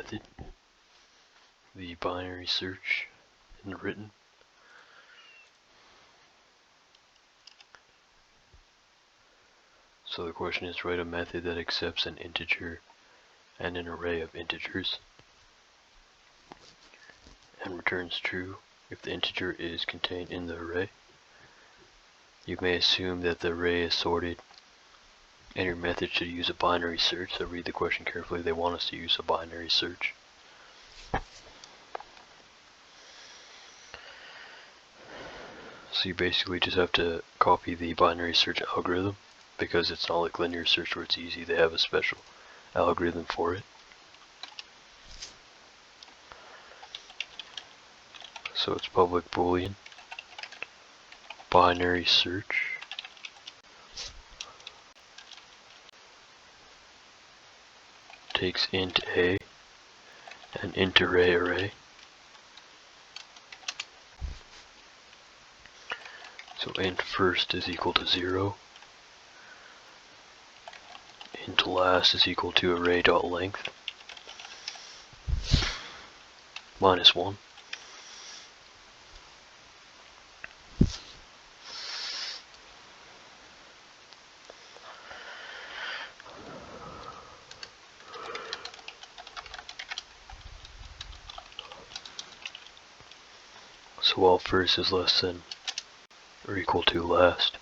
method, the binary search in the written. So the question is, write a method that accepts an integer and an array of integers and returns true if the integer is contained in the array. You may assume that the array is sorted and your method should use a binary search, so read the question carefully. They want us to use a binary search. So you basically just have to copy the binary search algorithm, because it's not like linear search where it's easy. They have a special algorithm for it. So it's public boolean, binary search, takes int a and int array. So int first is equal to 0, int last is equal to array.length minus 1. So while first is less than or equal to last,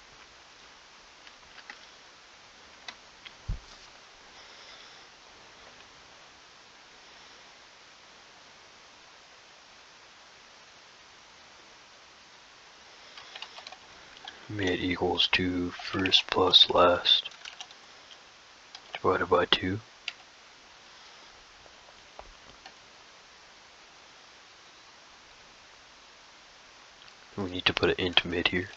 mid equals to first plus last divided by 2. We need to put an int mid here.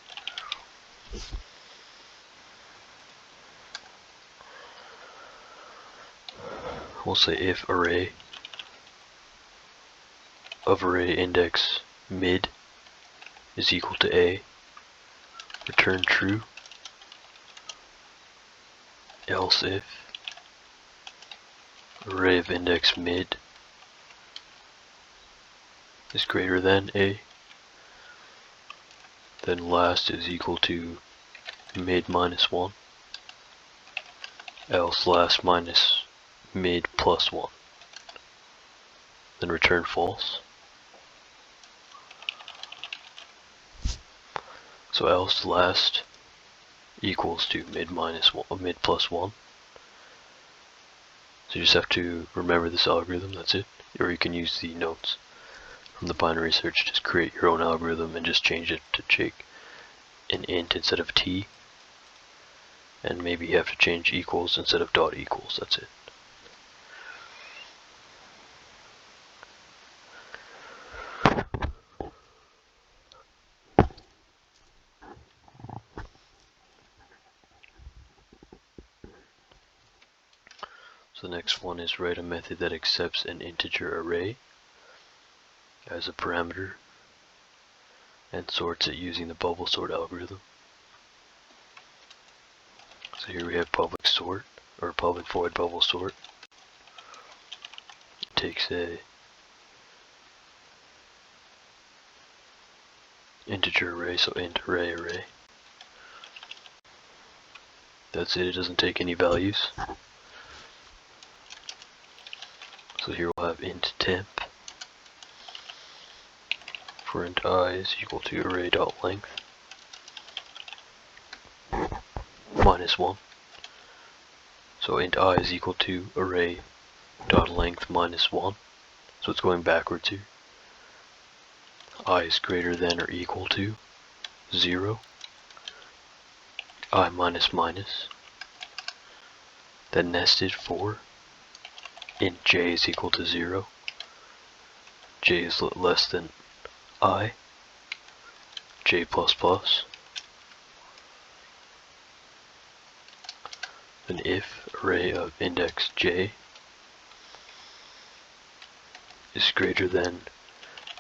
We'll say if array of array index mid is equal to a, return true, else if array of index mid is greater than a, then last is equal to mid minus 1, else last minus mid plus 1, then return false. So else last equals to mid minus 1, mid plus 1. So you just have to remember this algorithm, that's it. Or you can use the notes from the binary search, just create your own algorithm and just change it to take an int instead of t. And maybe you have to change equals instead of dot equals, that's it. So the next one is write a method that accepts an integer array as a parameter and sorts it using the bubble sort algorithm. So here we have public sort, or public void bubble sort. It takes a integer array, so int array. That's it doesn't take any values. So here we'll have int temp for int I is equal to array.length minus 1. So int I is equal to array.length minus 1. So it's going backwards here. I is greater than or equal to 0. I minus minus. Then nested for int j is equal to 0. J is less than I. J plus plus. Then if array of index j is greater than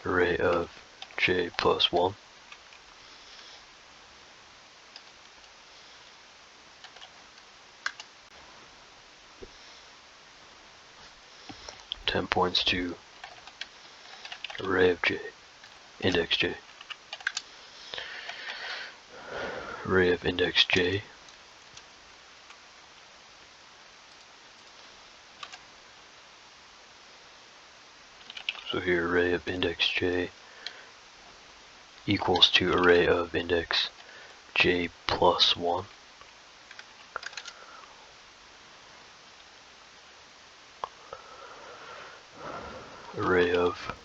array of j plus 1. temp points to array of j, index j. Array of index j so here array of index j equals to array of index j plus 1. Array of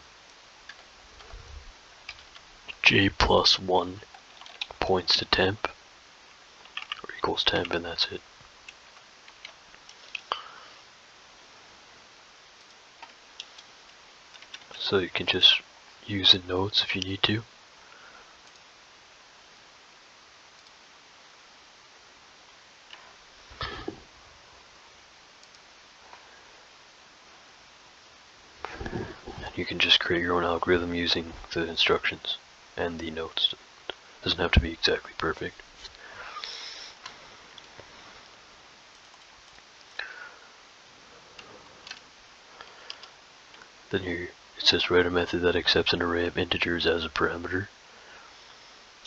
j plus 1 points to temp, or equals temp, and that's it. So you can just use the notes if you need to. You can just create your own algorithm using the instructions and the notes. It doesn't have to be exactly perfect. Then here it says write a method that accepts an array of integers as a parameter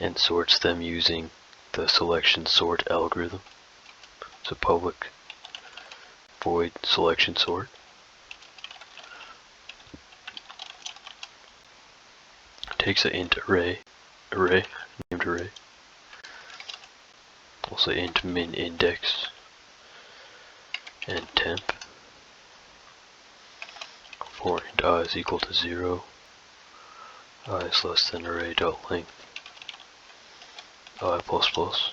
and sorts them using the selection sort algorithm. So public void selection sort. Takes an int array, named array. We'll say int min index and temp. For int I is equal to 0, I is less than array dot length, I plus plus.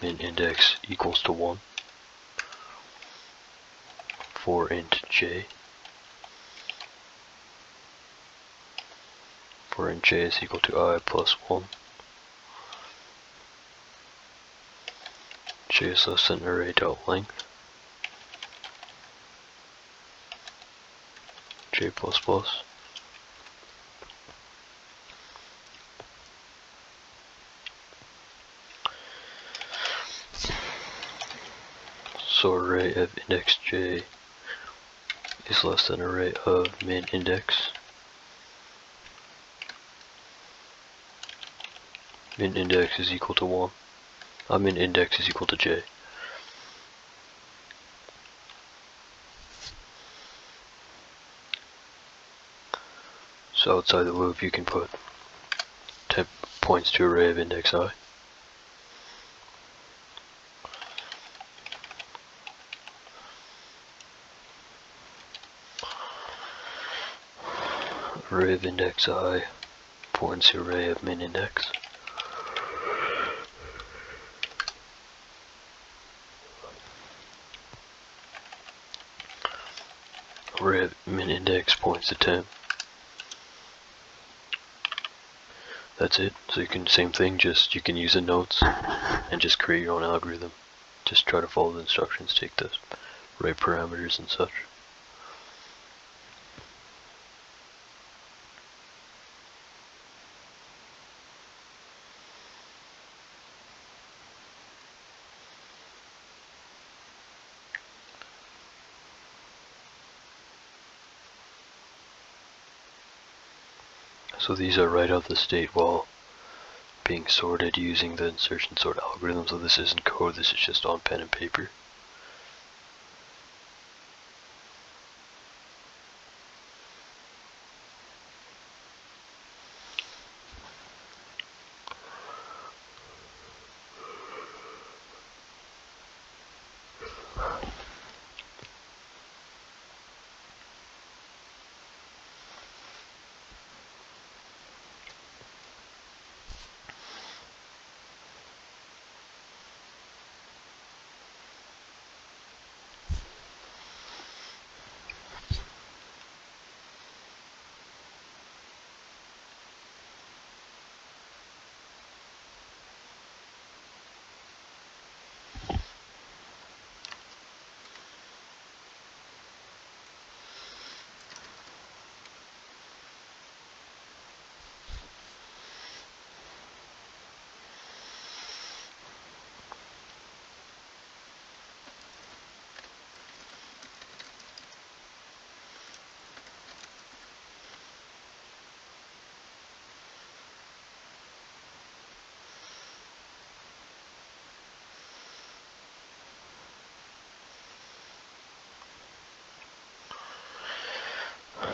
Min index equals to 1. For int j. For int j is equal to I plus 1. J is less than array dot length. J plus plus. So array of index j is less than array of min index. Min index is equal to 1. Min index is equal to j. So outside the loop you can put temp points to array of index I. Array of index I points to array of min index. Array of min index points to temp. That's it. So you can, same thing, just you can use the notes and just create your own algorithm. Just try to follow the instructions, take the right parameters and such. So these are right out of the state while being sorted using the insertion sort algorithm. So this isn't code, this is just on pen and paper.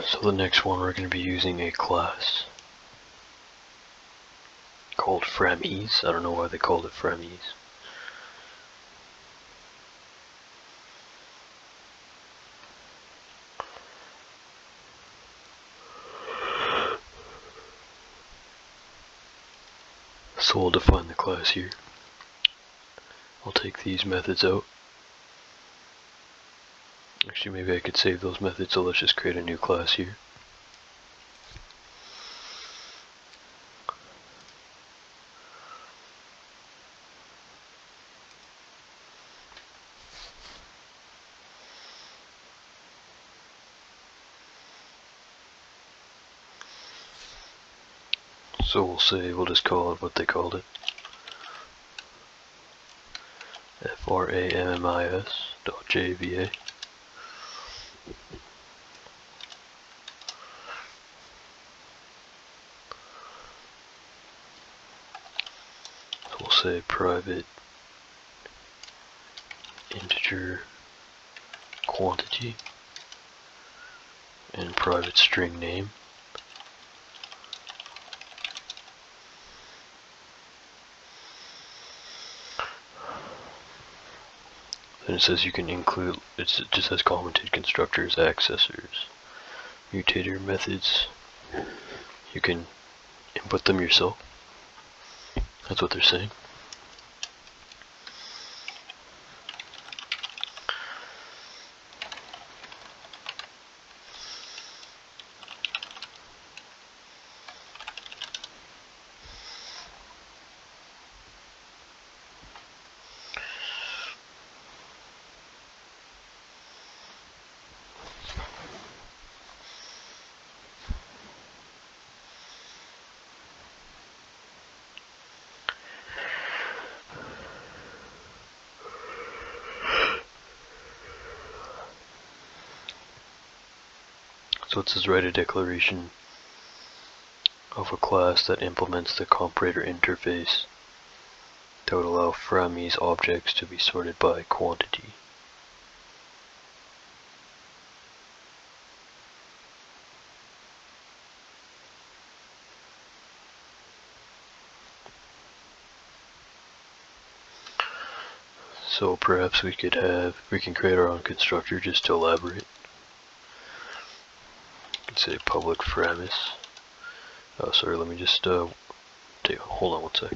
So the next one, we're going to be using a class called Framies. I don't know why they called it Framies. So we'll define the class here. I'll take these methods out. Actually, maybe I could save those methods, so let's just create a new class here. So we'll just call it what they called it. FRAMMIS.JVA. So we'll say private integer quantity and private string name. Then it says you can include, it just says commented constructors, accessors, mutator methods. You can input them yourself. That's what they're saying. So it says write a declaration of a class that implements the comparator interface that would allow Framies objects to be sorted by quantity. So perhaps we can create our own constructor just to elaborate. Say public Framis. Oh, sorry, let me just hold on one sec.